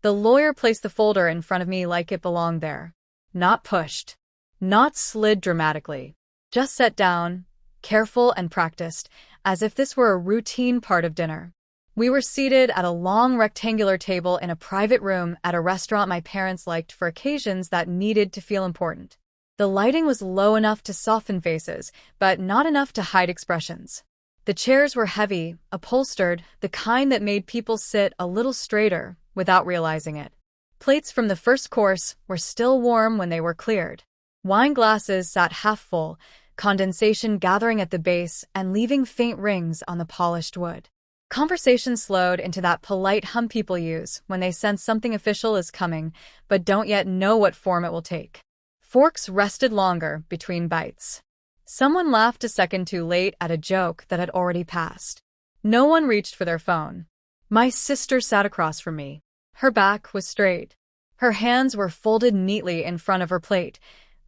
The lawyer placed the folder in front of me like it belonged there. Not pushed. Not slid dramatically. Just set down, careful and practiced, as if this were a routine part of dinner. We were seated at a long rectangular table in a private room at a restaurant my parents liked for occasions that needed to feel important. The lighting was low enough to soften faces, but not enough to hide expressions. The chairs were heavy, upholstered, the kind that made people sit a little straighter without realizing it. Plates from the first course were still warm when they were cleared. Wine glasses sat half full, condensation gathering at the base and leaving faint rings on the polished wood. Conversation slowed into that polite hum people use when they sense something official is coming, but don't yet know what form it will take. Forks rested longer between bites. Someone laughed a second too late at a joke that had already passed. No one reached for their phone. My sister sat across from me. Her back was straight. Her hands were folded neatly in front of her plate,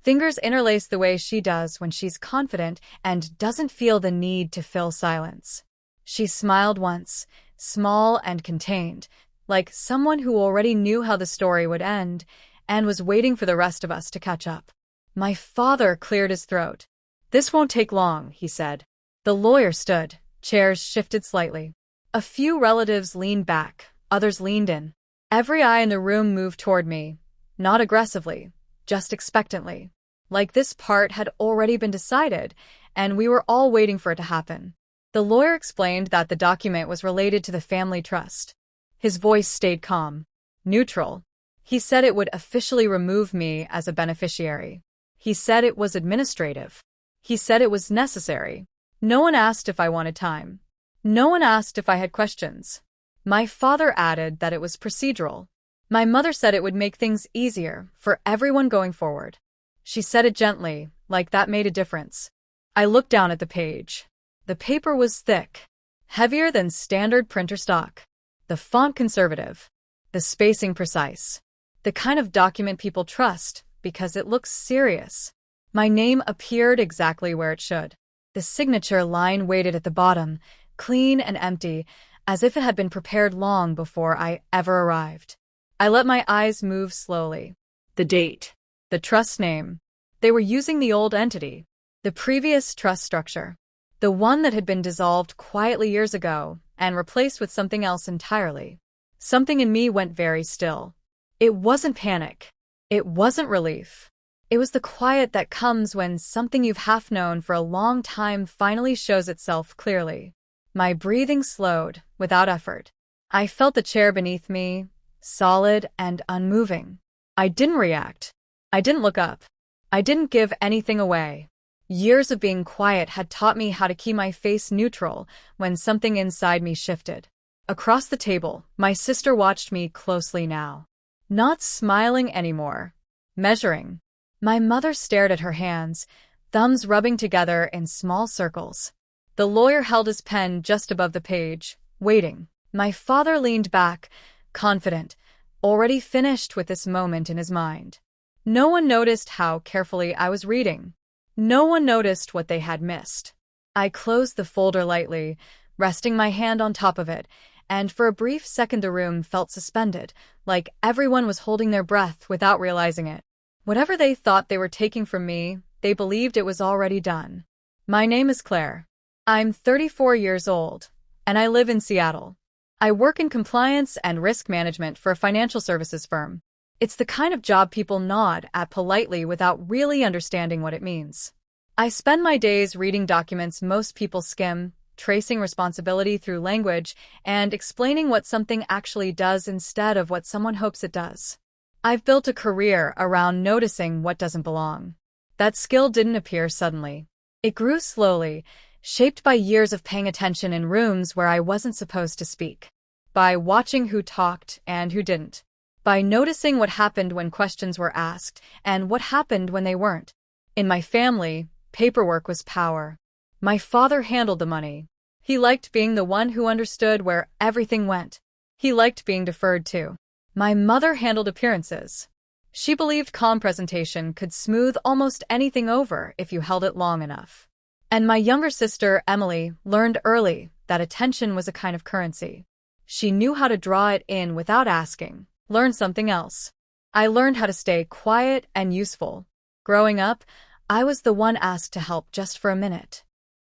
fingers interlaced the way she does when she's confident and doesn't feel the need to fill silence. She smiled once, small and contained, like someone who already knew how the story would end and was waiting for the rest of us to catch up. My father cleared his throat. "This won't take long," he said. The lawyer stood. Chairs shifted slightly. A few relatives leaned back, others leaned in. Every eye in the room moved toward me, not aggressively, just expectantly. Like this part had already been decided, and we were all waiting for it to happen. The lawyer explained that the document was related to the family trust. His voice stayed calm, neutral. He said it would officially remove me as a beneficiary. He said it was administrative. He said it was necessary. No one asked if I wanted time. No one asked if I had questions. My father added that it was procedural. My mother said it would make things easier for everyone going forward. She said it gently, like that made a difference. I looked down at the page. The paper was thick, heavier than standard printer stock. The font conservative. The spacing precise. The kind of document people trust because it looks serious. My name appeared exactly where it should. The signature line waited at the bottom, clean and empty, as if it had been prepared long before I ever arrived. I let my eyes move slowly. The date. The trust name. They were using the old entity. The previous trust structure. The one that had been dissolved quietly years ago and replaced with something else entirely. Something in me went very still. It wasn't panic. It wasn't relief. It was the quiet that comes when something you've half known for a long time finally shows itself clearly. My breathing slowed, without effort. I felt the chair beneath me, solid and unmoving. I didn't react. I didn't look up. I didn't give anything away. Years of being quiet had taught me how to keep my face neutral when something inside me shifted. Across the table, my sister watched me closely now. Not smiling anymore. Measuring. My mother stared at her hands, thumbs rubbing together in small circles. The lawyer held his pen just above the page, waiting. My father leaned back, confident, already finished with this moment in his mind. No one noticed how carefully I was reading. No one noticed what they had missed. I closed the folder lightly, resting my hand on top of it, and for a brief second the room felt suspended, like everyone was holding their breath without realizing it. Whatever they thought they were taking from me, they believed it was already done. My name is Claire. I'm 34 years old, and I live in Seattle. I work in compliance and risk management for a financial services firm. It's the kind of job people nod at politely without really understanding what it means. I spend my days reading documents most people skim, tracing responsibility through language, and explaining what something actually does instead of what someone hopes it does. I've built a career around noticing what doesn't belong. That skill didn't appear suddenly. It grew slowly, shaped by years of paying attention in rooms where I wasn't supposed to speak. By watching who talked and who didn't. By noticing what happened when questions were asked and what happened when they weren't. In my family, paperwork was power. My father handled the money. He liked being the one who understood where everything went. He liked being deferred to. My mother handled appearances. She believed calm presentation could smooth almost anything over if you held it long enough. And my younger sister, Emily, learned early that attention was a kind of currency. She knew how to draw it in without asking, learned something else. I learned how to stay quiet and useful. Growing up, I was the one asked to help just for a minute.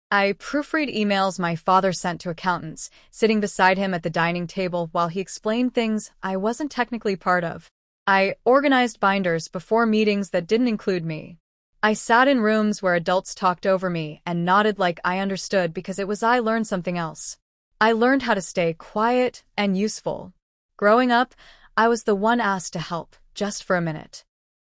I proofread emails my father sent to accountants, sitting beside him at the dining table while he explained things I wasn't technically part of. I organized binders before meetings that didn't include me. I sat in rooms where adults talked over me and nodded like I understood because it was I learned something else. I learned how to stay quiet and useful. Growing up, I was the one asked to help, just for a minute.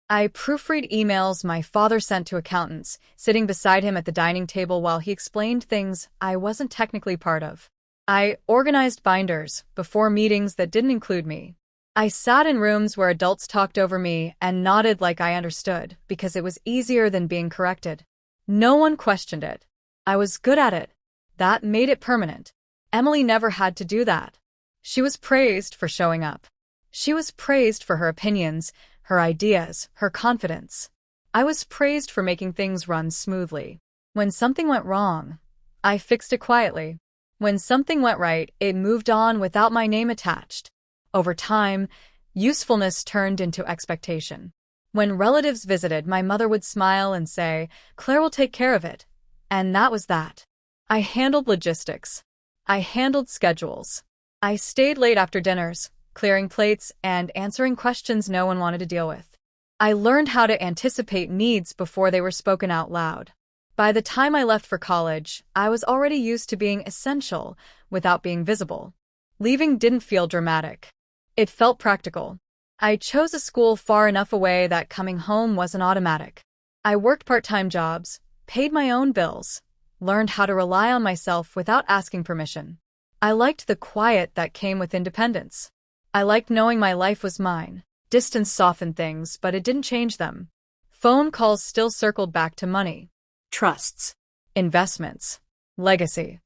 I proofread emails my father sent to accountants, sitting beside him at the dining table while he explained things I wasn't technically part of. I organized binders before meetings that didn't include me. I sat in rooms where adults talked over me and nodded like I understood because it was easier than being corrected. No one questioned it. I was good at it. That made it permanent. Emily never had to do that. She was praised for showing up. She was praised for her opinions, her ideas, her confidence. I was praised for making things run smoothly. When something went wrong, I fixed it quietly. When something went right, it moved on without my name attached. Over time, usefulness turned into expectation. When relatives visited, my mother would smile and say, "Claire will take care of it." And that was that. I handled logistics. I handled schedules. I stayed late after dinners, clearing plates and answering questions no one wanted to deal with. I learned how to anticipate needs before they were spoken out loud. By the time I left for college, I was already used to being essential without being visible. Leaving didn't feel dramatic. It felt practical. I chose a school far enough away that coming home wasn't automatic. I worked part-time jobs, paid my own bills, learned how to rely on myself without asking permission. I liked the quiet that came with independence. I liked knowing my life was mine. Distance softened things, but it didn't change them. Phone calls still circled back to money, trusts, investments, legacy.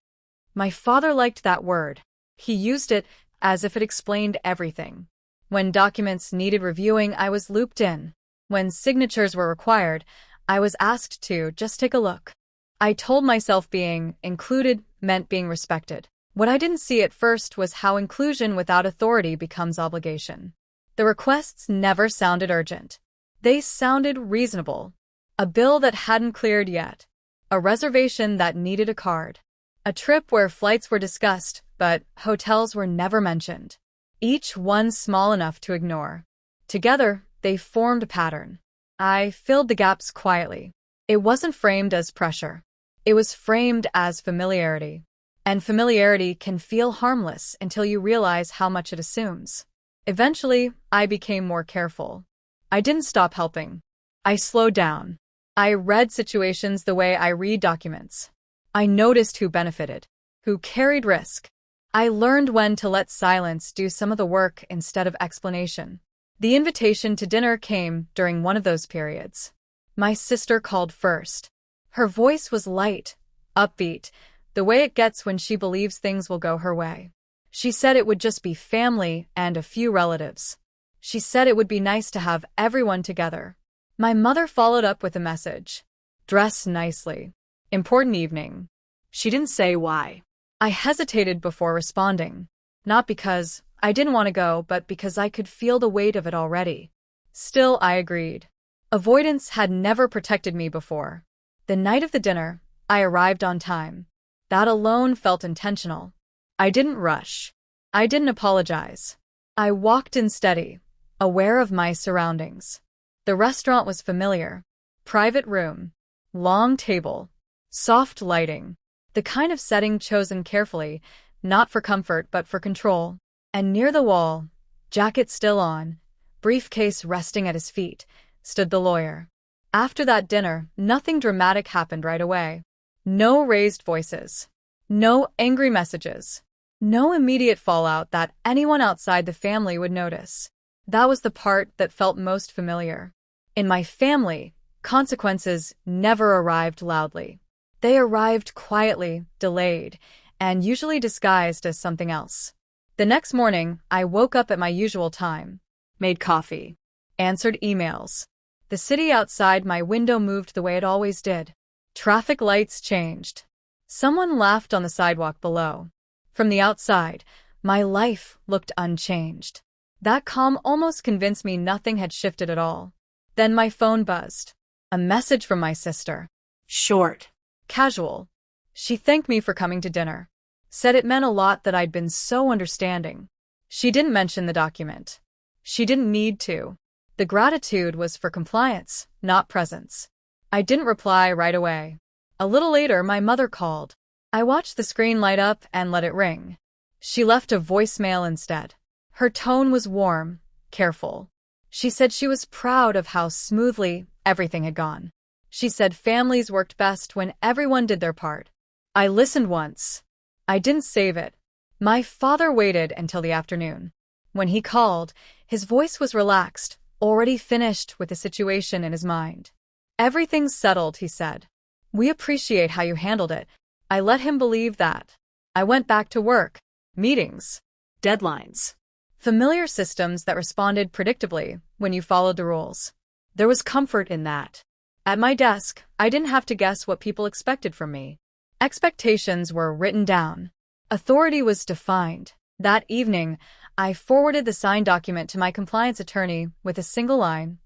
My father liked that word. He used it as if it explained everything. When documents needed reviewing, I was looped in. When signatures were required, I was asked to just take a look. I told myself being included meant being respected. What I didn't see at first was how inclusion without authority becomes obligation. The requests never sounded urgent. They sounded reasonable. A bill that hadn't cleared yet. A reservation that needed a card. A trip where flights were discussed, but hotels were never mentioned. Each one small enough to ignore. Together, they formed a pattern. I filled the gaps quietly. It wasn't framed as pressure. It was framed as familiarity. And familiarity can feel harmless until you realize how much it assumes. Eventually, I became more careful. I didn't stop helping. I slowed down. I read situations the way I read documents. I noticed who benefited, who carried risk. I learned when to let silence do some of the work instead of explanation. The invitation to dinner came during one of those periods. My sister called first. Her voice was light, upbeat, the way it gets when she believes things will go her way. She said it would just be family and a few relatives. She said it would be nice to have everyone together. My mother followed up with a message. Dress nicely. Important evening. She didn't say why. I hesitated before responding. Not because I didn't want to go, but because I could feel the weight of it already. Still, I agreed. Avoidance had never protected me before. The night of the dinner, I arrived on time. That alone felt intentional. I didn't rush. I didn't apologize. I walked in steady, aware of my surroundings. The restaurant was familiar. Private room. Long table. Soft lighting. The kind of setting chosen carefully, not for comfort but for control. And near the wall, jacket still on, briefcase resting at his feet, stood the lawyer. After that dinner, nothing dramatic happened right away. No raised voices. No angry messages. No immediate fallout that anyone outside the family would notice. That was the part that felt most familiar. In my family, consequences never arrived loudly. They arrived quietly, delayed, and usually disguised as something else. The next morning, I woke up at my usual time, made coffee, answered emails. The city outside my window moved the way it always did. Traffic lights changed. Someone laughed on the sidewalk below. From the outside, my life looked unchanged. That calm almost convinced me nothing had shifted at all. Then my phone buzzed. A message from my sister. Short. Casual. She thanked me for coming to dinner. Said it meant a lot that I'd been so understanding. She didn't mention the document. She didn't need to. The gratitude was for compliance, not presence. I didn't reply right away. A little later, my mother called. I watched the screen light up and let it ring. She left a voicemail instead. Her tone was warm, careful. She said she was proud of how smoothly everything had gone. She said families worked best when everyone did their part. I listened once. I didn't save it. My father waited until the afternoon. When he called, his voice was relaxed, already finished with the situation in his mind. Everything's settled, he said. We appreciate how you handled it. I let him believe that. I went back to work. Meetings. Deadlines. Familiar systems that responded predictably when you followed the rules. There was comfort in that. At my desk, I didn't have to guess what people expected from me. Expectations were written down. Authority was defined. That evening, I forwarded the signed document to my compliance attorney with a single line.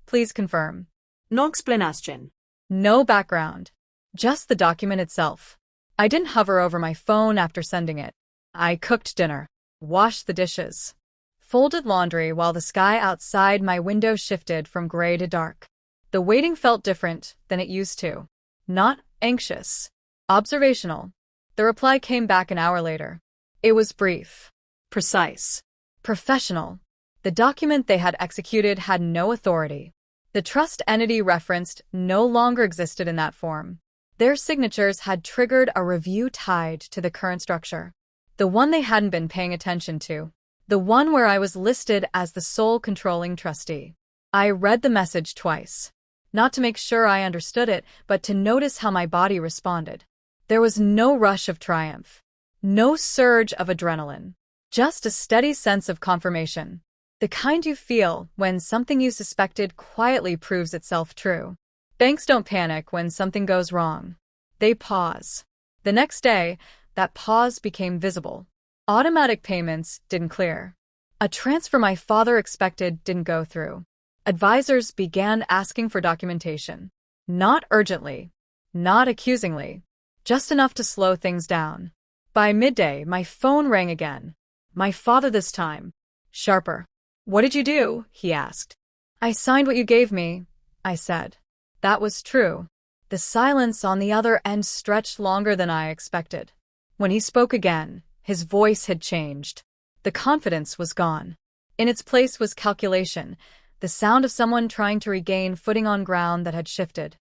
Please confirm. No explanation. No background. Just the document itself. I didn't hover over my phone after sending it. I cooked dinner, washed the dishes, folded laundry while the sky outside my window shifted from gray to dark. The waiting felt different than it used to. Not anxious. Observational. The reply came back an hour later. It was brief. Precise. Professional. The document they had executed had no authority. The trust entity referenced no longer existed in that form. Their signatures had triggered a review tied to the current structure. The one they hadn't been paying attention to. The one where I was listed as the sole controlling trustee. I read the message twice. Not to make sure I understood it, but to notice how my body responded. There was no rush of triumph. No surge of adrenaline. Just a steady sense of confirmation. The kind you feel when something you suspected quietly proves itself true. Banks don't panic when something goes wrong. They pause. The next day, that pause became visible. Automatic payments didn't clear. A transfer my father expected didn't go through. Advisors began asking for documentation. Not urgently. Not accusingly. Just enough to slow things down. By midday, my phone rang again. My father this time. Sharper. What did you do? He asked. I signed what you gave me, I said. That was true. The silence on the other end stretched longer than I expected. When he spoke again, his voice had changed. The confidence was gone. In its place was calculation, the sound of someone trying to regain footing on ground that had shifted.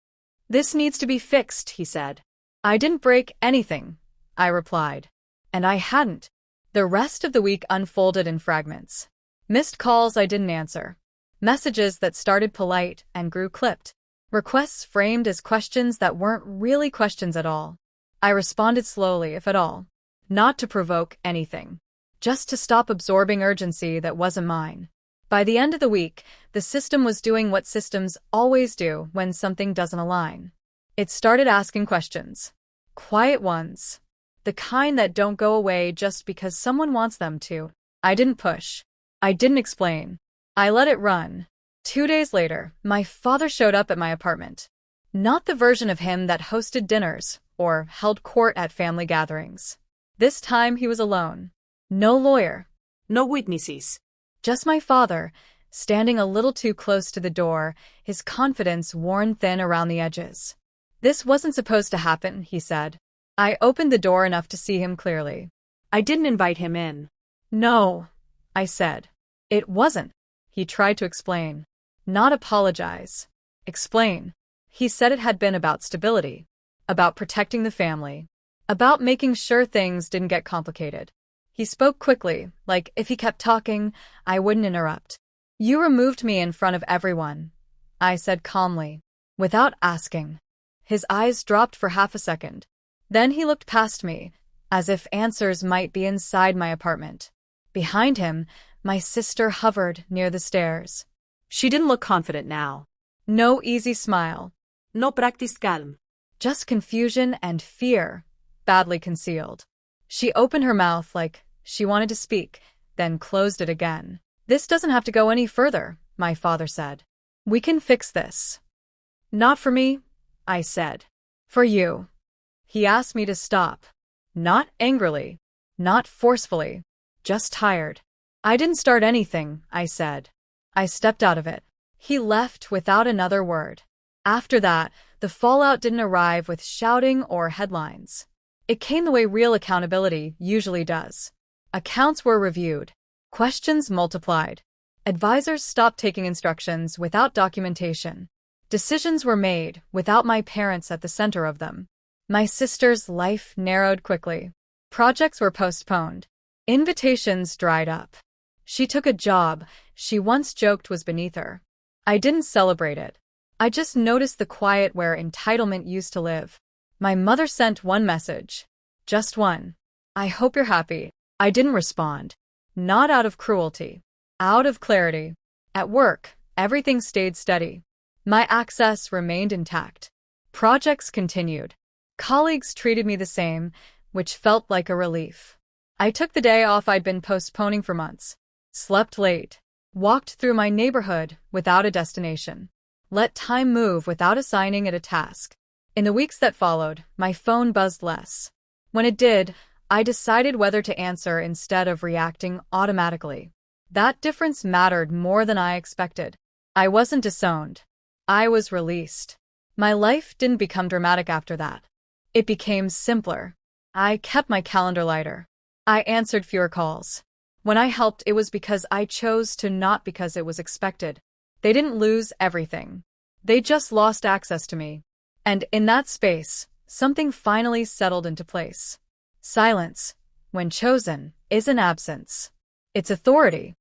This needs to be fixed, he said. I didn't break anything, I replied. And I hadn't. The rest of the week unfolded in fragments. Missed calls I didn't answer. Messages that started polite and grew clipped. Requests framed as questions that weren't really questions at all. I responded slowly, if at all. Not to provoke anything. Just to stop absorbing urgency that wasn't mine. By the end of the week, the system was doing what systems always do when something doesn't align. It started asking questions. Quiet ones. The kind that don't go away just because someone wants them to. I didn't push. I didn't explain. I let it run. 2 days later, my father showed up at my apartment. Not the version of him that hosted dinners or held court at family gatherings. This time he was alone. No lawyer. No witnesses. Just my father, standing a little too close to the door, his confidence worn thin around the edges. This wasn't supposed to happen, he said. I opened the door enough to see him clearly. I didn't invite him in. No, I said. It wasn't. He tried to explain. Not apologize. Explain. He said it had been about stability. About protecting the family. About making sure things didn't get complicated. He spoke quickly, like if he kept talking, I wouldn't interrupt. You removed me in front of everyone, I said calmly, without asking. His eyes dropped for half a second. Then he looked past me, as if answers might be inside my apartment. Behind him, my sister hovered near the stairs. She didn't look confident now. No easy smile. No practiced calm. Just confusion and fear, badly concealed. She opened her mouth like she wanted to speak, then closed it again. This doesn't have to go any further, my father said. We can fix this. Not for me, I said. For you. He asked me to stop. Not angrily. Not forcefully. Just tired. I didn't start anything, I said. I stepped out of it. He left without another word. After that, the fallout didn't arrive with shouting or headlines. It came the way real accountability usually does. Accounts were reviewed. Questions multiplied. Advisors stopped taking instructions without documentation. Decisions were made without my parents at the center of them. My sister's life narrowed quickly. Projects were postponed. Invitations dried up. She took a job she once joked was beneath her. I didn't celebrate it. I just noticed the quiet where entitlement used to live. My mother sent one message. Just one. I hope you're happy. I didn't respond. Not out of cruelty. Out of clarity. At work, everything stayed steady. My access remained intact. Projects continued. Colleagues treated me the same, which felt like a relief. I took the day off I'd been postponing for months. Slept late. Walked through my neighborhood without a destination. Let time move without assigning it a task. In the weeks that followed, my phone buzzed less. When it did, I decided whether to answer instead of reacting automatically. That difference mattered more than I expected. I wasn't disowned. I was released. My life didn't become dramatic after that. It became simpler. I kept my calendar lighter. I answered fewer calls. When I helped, it was because I chose to, not because it was expected. They didn't lose everything. They just lost access to me. And in that space, something finally settled into place. Silence, when chosen, isn't absence. It's authority.